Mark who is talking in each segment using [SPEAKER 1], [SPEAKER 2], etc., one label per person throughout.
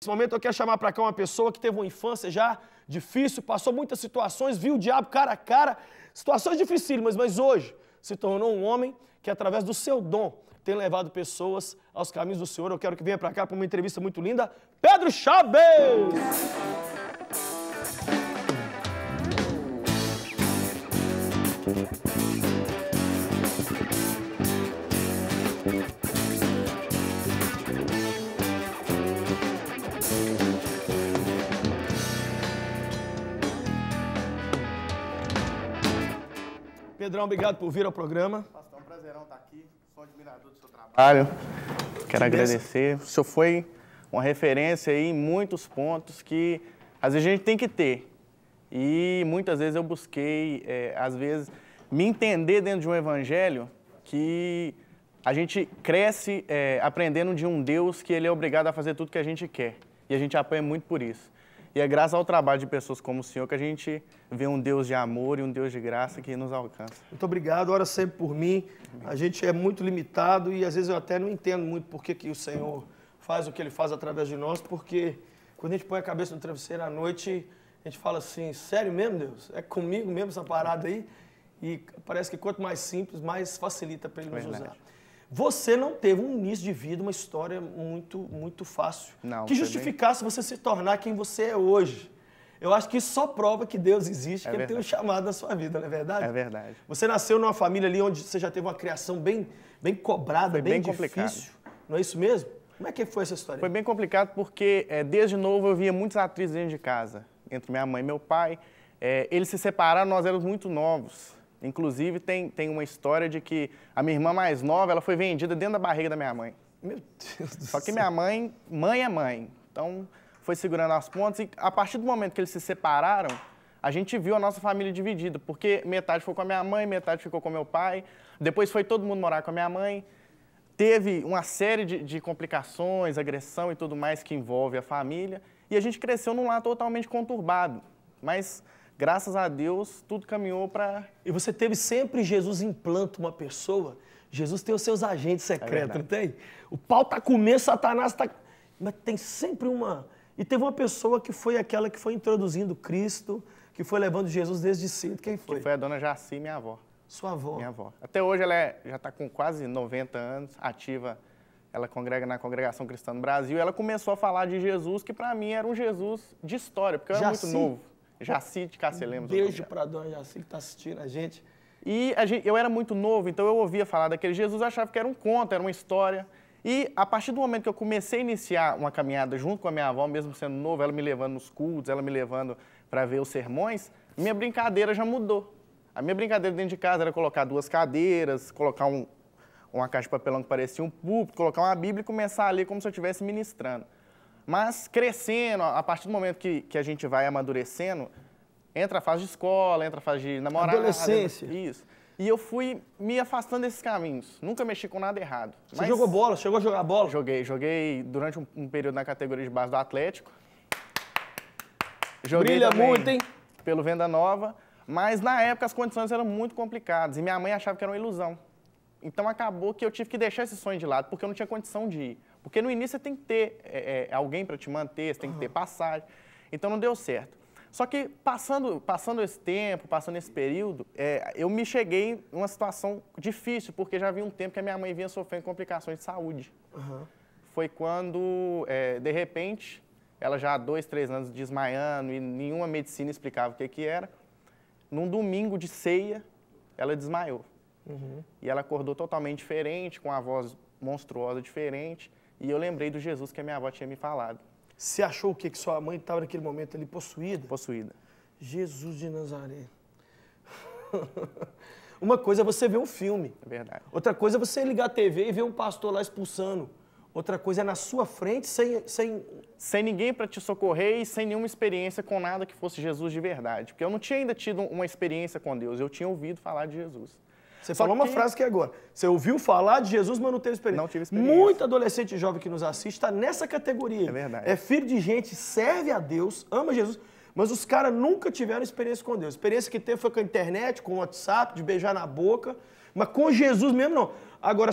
[SPEAKER 1] Nesse momento eu quero chamar para cá uma pessoa que teve uma infância já difícil, passou muitas situações, viu o diabo cara a cara, situações dificílimas, mas hoje se tornou um homem que através do seu dom tem levado pessoas aos caminhos do Senhor. Eu quero que venha para cá para uma entrevista muito linda, Pedro Chaves! Pedrão, obrigado por vir ao programa.
[SPEAKER 2] Pastor, é um prazerão estar aqui. Sou admirador do seu trabalho. Quero agradecer. O senhor foi uma referência aí em muitos pontos que às vezes a gente tem que ter. E muitas vezes eu busquei, às vezes, me entender dentro de um evangelho que a gente cresce aprendendo de um Deus que Ele é obrigado a fazer tudo que a gente quer. E a gente apanha muito por isso. E é graças ao trabalho de pessoas como o senhor que a gente vê um Deus de amor e um Deus de graça que nos alcança.
[SPEAKER 1] Muito obrigado, ora sempre por mim. A gente é muito limitado e às vezes eu até não entendo muito por que o Senhor faz o que Ele faz através de nós, porque quando a gente põe a cabeça no travesseiro à noite, a gente fala assim, sério mesmo, Deus? É comigo mesmo essa parada aí? E parece que quanto mais simples, mais facilita para Ele nos usar. Você não teve um início de vida, uma história muito fácil.
[SPEAKER 2] Não,
[SPEAKER 1] que justificasse você se tornar quem você é hoje. Eu acho que isso só prova que Deus existe, que Ele tem um chamado na sua vida, não é verdade?
[SPEAKER 2] É verdade.
[SPEAKER 1] Você nasceu numa família ali onde você já teve uma criação bem cobrada,
[SPEAKER 2] foi
[SPEAKER 1] bem
[SPEAKER 2] complicado.
[SPEAKER 1] difícil. Não é isso mesmo? Como é que foi essa história?
[SPEAKER 2] Foi bem complicado porque, desde novo, eu via muitos atrizes dentro de casa, entre minha mãe e meu pai. Eles se separaram, nós éramos muito novos. Inclusive, tem uma história de que a minha irmã mais nova, ela foi vendida dentro da barriga da minha mãe.
[SPEAKER 1] Meu Deus do
[SPEAKER 2] Só que
[SPEAKER 1] céu.
[SPEAKER 2] minha mãe é mãe. Então, foi segurando as pontas e a partir do momento que eles se separaram, a gente viu a nossa família dividida, porque metade ficou com a minha mãe, metade ficou com meu pai, depois foi todo mundo morar com a minha mãe. Teve uma série de complicações, agressão e tudo mais que envolve a família, e a gente cresceu num lar totalmente conturbado, mas graças a Deus tudo caminhou para...
[SPEAKER 1] E você teve sempre Jesus implanta uma pessoa, Jesus tem os seus agentes secretos, não tem? O pau tá comendo, Satanás tá... Mas tem sempre uma... E teve uma pessoa que foi aquela que foi introduzindo Cristo, que foi levando Jesus desde cedo. Quem foi?
[SPEAKER 2] Que foi a dona Jaci, minha avó.
[SPEAKER 1] Sua avó.
[SPEAKER 2] Minha avó. Até hoje ela já está com quase 90 anos, ativa. Ela congrega na Congregação Cristã do Brasil. Ela começou a falar de Jesus, que para mim era um Jesus de história, porque eu era muito novo. Jaci de Castelemos.
[SPEAKER 1] Beijo para a dona Jaci que está assistindo a gente.
[SPEAKER 2] E eu era muito novo, então eu ouvia falar daquele Jesus, achava que era um conto, era uma história. E a partir do momento que eu comecei a iniciar uma caminhada junto com a minha avó, mesmo sendo novo, ela me levando nos cultos, ela me levando para ver os sermões, minha brincadeira já mudou. A minha brincadeira dentro de casa era colocar 2 cadeiras, colocar uma caixa de papelão que parecia um púlpito, colocar uma Bíblia e começar a ler como se eu estivesse ministrando. Mas crescendo, a partir do momento que a gente vai amadurecendo, entra a fase de escola, entra a fase de namorada.
[SPEAKER 1] Adolescência.
[SPEAKER 2] Isso. E eu fui me afastando desses caminhos. Nunca mexi com nada errado.
[SPEAKER 1] Você jogou bola? Chegou a jogar bola?
[SPEAKER 2] Joguei durante um período na categoria de base do Atlético. Joguei
[SPEAKER 1] Brilha muito, hein?
[SPEAKER 2] Pelo Venda Nova. Mas na época as condições eram muito complicadas e minha mãe achava que era uma ilusão. Então acabou que eu tive que deixar esse sonho de lado, porque eu não tinha condição de ir. Porque no início você tem que ter alguém para te manter, você tem que ter passagem. Então não deu certo. Só que passando esse tempo, passando esse período, eu me cheguei em uma situação difícil, porque já havia um tempo que a minha mãe vinha sofrendo complicações de saúde. Foi quando, de repente, ela já há 2, 3 anos desmaiando e nenhuma medicina explicava o que era. Num domingo de ceia, ela desmaiou. E ela acordou totalmente diferente, com a voz monstruosa diferente. E eu lembrei do Jesus que a minha avó tinha me falado.
[SPEAKER 1] Você achou o quê? Que sua mãe estava naquele momento ali possuída?
[SPEAKER 2] Possuída.
[SPEAKER 1] Jesus de Nazaré. Uma coisa é você ver um filme.
[SPEAKER 2] É verdade.
[SPEAKER 1] Outra coisa é você ligar a TV e ver um pastor lá expulsando. Outra coisa é na sua frente,
[SPEAKER 2] sem ninguém para te socorrer e sem nenhuma experiência com nada que fosse Jesus de verdade. Porque eu não tinha ainda tido uma experiência com Deus, eu tinha ouvido falar de Jesus.
[SPEAKER 1] Você falou uma frase aqui agora. Você ouviu falar de Jesus, mas não teve experiência.
[SPEAKER 2] Não tive experiência.
[SPEAKER 1] Muito adolescente e jovem que nos assiste está nessa categoria.
[SPEAKER 2] É verdade.
[SPEAKER 1] É filho de gente, serve a Deus, ama Jesus, mas os caras nunca tiveram experiência com Deus. A experiência que teve foi com a internet, com o WhatsApp, de beijar na boca, Mas com Jesus mesmo, não. Agora,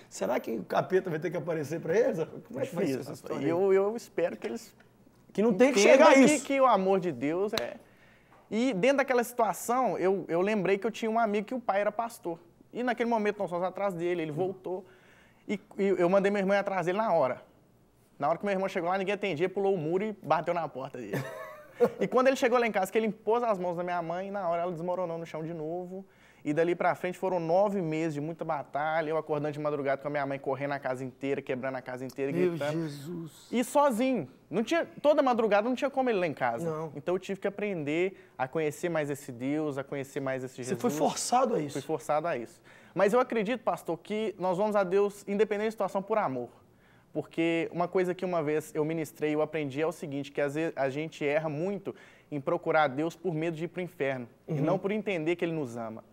[SPEAKER 1] será que o capeta vai ter que aparecer para eles? Como é que vai ser essa história?
[SPEAKER 2] Eu espero que eles...
[SPEAKER 1] Que não tem que chegar a isso.
[SPEAKER 2] Que o amor de Deus é... E dentro daquela situação, eu lembrei que eu tinha um amigo que o pai era pastor. E naquele momento nós fomos atrás dele, ele voltou. E eu mandei meu irmão ir atrás dele na hora. Na hora que meu irmão chegou lá, ninguém atendia, pulou o muro e bateu na porta dele. E quando ele chegou lá em casa, que ele impôs as mãos na minha mãe, na hora ela desmoronou no chão de novo. E dali pra frente foram 9 meses de muita batalha, eu acordando de madrugada com a minha mãe correndo a casa inteira, quebrando a casa inteira, gritando.
[SPEAKER 1] Meu Jesus.
[SPEAKER 2] E sozinho. Toda madrugada não tinha como ele lá em casa.
[SPEAKER 1] Não.
[SPEAKER 2] Então eu tive que aprender a conhecer mais esse Deus, a conhecer mais esse Jesus.
[SPEAKER 1] Você foi forçado a isso?
[SPEAKER 2] Fui forçado a isso. Mas eu acredito, pastor, que nós vamos a Deus, independente da situação, por amor. Porque uma coisa que uma vez eu ministrei e eu aprendi é o seguinte, que às vezes a gente erra muito em procurar a Deus por medo de ir para o inferno, e não por entender que Ele nos ama.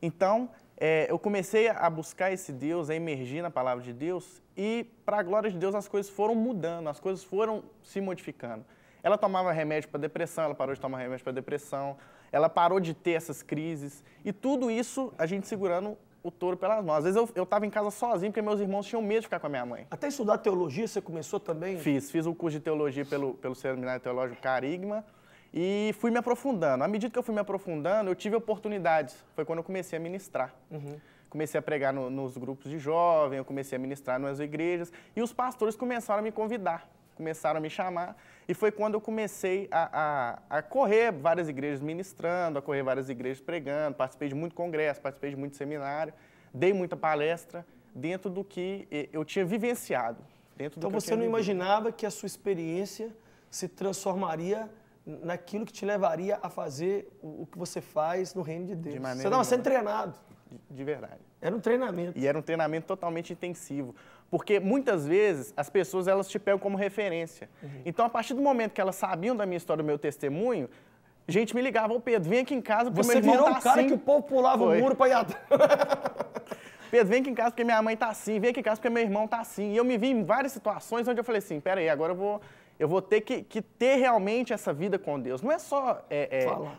[SPEAKER 2] Então, eu comecei a buscar esse Deus, a emergir na palavra de Deus, e para a glória de Deus as coisas foram mudando, as coisas foram se modificando. Ela tomava remédio para depressão, ela parou de tomar remédio para depressão, ela parou de ter essas crises, e tudo isso a gente segurando o touro pelas mãos. Às vezes eu estava em casa sozinho, porque meus irmãos tinham medo de ficar com a minha mãe.
[SPEAKER 1] Até estudar teologia você começou também?
[SPEAKER 2] Fiz o curso de teologia pelo Seminário Teológico Carigma e fui me aprofundando. À medida que eu fui me aprofundando, eu tive oportunidades. Foi quando eu comecei a ministrar. Comecei a pregar nos grupos de jovens, eu comecei a ministrar nas igrejas e os pastores começaram a me convidar, começaram a me chamar. E foi quando eu comecei a correr várias igrejas ministrando, a correr várias igrejas pregando, participei de muito congresso, participei de muito seminário, dei muita palestra dentro do que eu tinha vivenciado.
[SPEAKER 1] Então você não imaginava que a sua experiência se transformaria naquilo que te levaria a fazer o que você faz no reino de Deus. Você estava sendo treinado.
[SPEAKER 2] De verdade.
[SPEAKER 1] Era um treinamento.
[SPEAKER 2] E era um treinamento totalmente intensivo. Porque muitas vezes as pessoas elas te pegam como referência. Então, a partir do momento que elas sabiam da minha história, do meu testemunho, gente me ligava, ô Pedro, vem aqui em casa porque
[SPEAKER 1] você
[SPEAKER 2] meu irmão
[SPEAKER 1] virou
[SPEAKER 2] tá
[SPEAKER 1] um cara
[SPEAKER 2] assim.
[SPEAKER 1] que o povo pulava o muro para ir atrás.
[SPEAKER 2] Pedro, vem aqui em casa porque minha mãe tá assim, vem aqui em casa porque meu irmão tá assim. E eu me vi em várias situações onde eu falei assim, peraí, agora eu vou ter que ter realmente essa vida com Deus. Não é só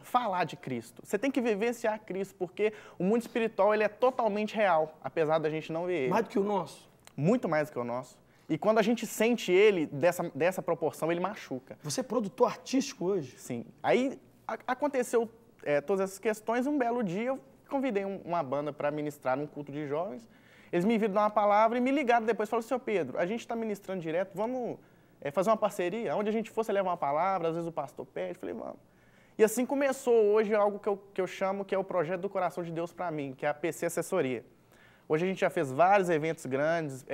[SPEAKER 2] falar de Cristo. Você tem que vivenciar Cristo, porque o mundo espiritual ele é totalmente real, apesar da gente não ver ele.
[SPEAKER 1] Mais do que o nosso?
[SPEAKER 2] Muito mais do que o nosso. E quando a gente sente ele dessa proporção, ele machuca.
[SPEAKER 1] Você é produtor artístico hoje?
[SPEAKER 2] Sim. Aí aconteceu todas essas questões. Um belo dia eu convidei uma banda para ministrar num culto de jovens. Eles me viram dar uma palavra e me ligaram depois. Falaram, senhor Pedro, a gente está ministrando direto, vamos fazer uma parceria? Onde a gente for, você leva uma palavra, às vezes o pastor pede. Eu falei, vamos. E assim começou hoje algo que eu chamo que é o projeto do coração de Deus para mim, que é a PC Assessoria. Hoje a gente já fez vários eventos grandes,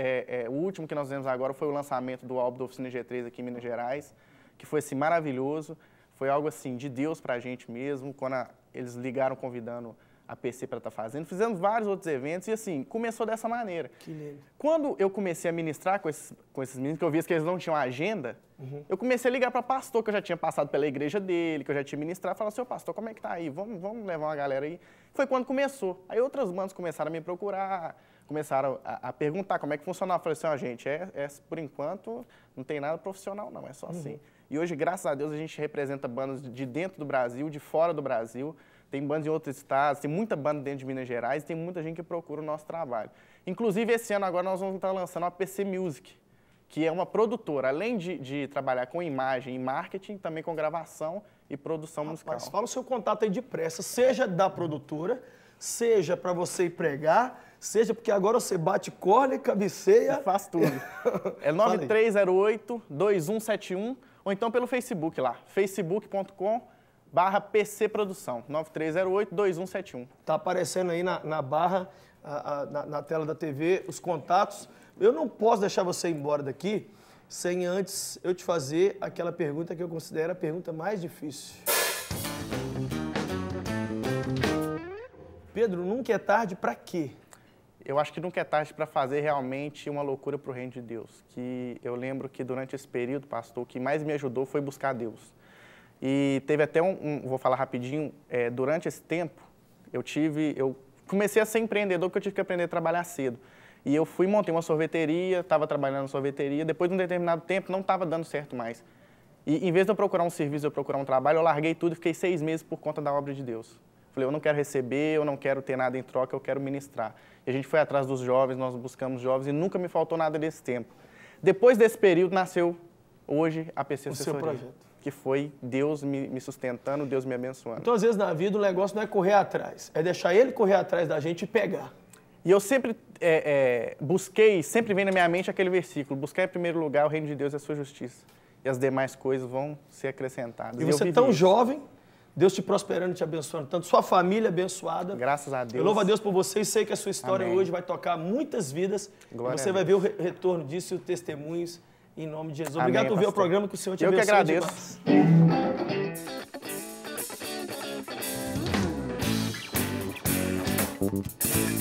[SPEAKER 2] o último que nós fizemos agora foi o lançamento do álbum da Oficina G3 aqui em Minas Gerais, que foi assim, maravilhoso, foi algo assim de Deus pra gente mesmo, quando eles ligaram convidando a PC para estar fazendo, fizemos vários outros eventos e assim, começou dessa maneira.
[SPEAKER 1] Que lindo.
[SPEAKER 2] Quando eu comecei a ministrar com esses meninos, que eu vi que eles não tinham agenda, eu comecei a ligar para pastor, que eu já tinha passado pela igreja dele, que eu já tinha ministrado, falava, seu pastor, como é que tá aí? Vamos levar uma galera aí. Foi quando começou. Aí outras bandas começaram a me procurar, começaram a perguntar como é que funcionava. Eu falei assim, gente, por enquanto não tem nada profissional não, é só assim. E hoje, graças a Deus, a gente representa bandas de dentro do Brasil, de fora do Brasil, tem bandas em outros estados, tem muita banda dentro de Minas Gerais, tem muita gente que procura o nosso trabalho. Inclusive, esse ano agora nós vamos estar lançando a PC Music, que é uma produtora, além de trabalhar com imagem e marketing, também com gravação e produção musical.
[SPEAKER 1] Mas fala o seu contato aí depressa, seja da produtora, seja para você ir pregar, seja porque agora você bate corda e cabeceia.
[SPEAKER 2] Faz tudo. É 9308-2171, ou então pelo Facebook lá, facebook.com/PC Produção, 9308-2171.
[SPEAKER 1] Está aparecendo aí na barra, na tela da TV, os contatos. Eu não posso deixar você ir embora daqui sem antes eu te fazer aquela pergunta que eu considero a pergunta mais difícil. Pedro, nunca é tarde para quê?
[SPEAKER 2] Eu acho que nunca é tarde para fazer realmente uma loucura para o reino de Deus. Que eu lembro que durante esse período, pastor, o que mais me ajudou foi buscar Deus. E teve até vou falar rapidinho, durante esse tempo, eu comecei a ser empreendedor porque eu tive que aprender a trabalhar cedo. E eu montei uma sorveteria, estava trabalhando na sorveteria, depois de um determinado tempo não estava dando certo mais. E em vez de eu procurar um serviço, eu procurar um trabalho, eu larguei tudo e fiquei 6 meses por conta da obra de Deus. Falei, eu não quero receber, eu não quero ter nada em troca, eu quero ministrar. E a gente foi atrás dos jovens, nós buscamos jovens e nunca me faltou nada desse tempo. Depois desse período nasceu hoje a PC Assessoria.
[SPEAKER 1] O seu projeto.
[SPEAKER 2] Que foi Deus me sustentando, Deus me abençoando.
[SPEAKER 1] Então, às vezes, na vida, o negócio não é correr atrás, é deixar ele correr atrás da gente e pegar.
[SPEAKER 2] E eu sempre busquei, sempre vem na minha mente aquele versículo, buscar em primeiro lugar o reino de Deus e a sua justiça. E as demais coisas vão ser acrescentadas.
[SPEAKER 1] E você é tão jovem, Deus te prosperando e te abençoando, tanto sua família abençoada.
[SPEAKER 2] Graças a Deus.
[SPEAKER 1] Eu louvo a Deus por você e sei que a sua história
[SPEAKER 2] Amém.
[SPEAKER 1] hoje vai tocar muitas vidas.
[SPEAKER 2] Glória
[SPEAKER 1] e você vai ver o retorno disso e os testemunhos em nome de Jesus.
[SPEAKER 2] Amém,
[SPEAKER 1] Obrigado por ver o
[SPEAKER 2] pastor.
[SPEAKER 1] programa, que o Senhor te
[SPEAKER 2] Eu que
[SPEAKER 1] abençoe
[SPEAKER 2] agradeço.
[SPEAKER 1] demais.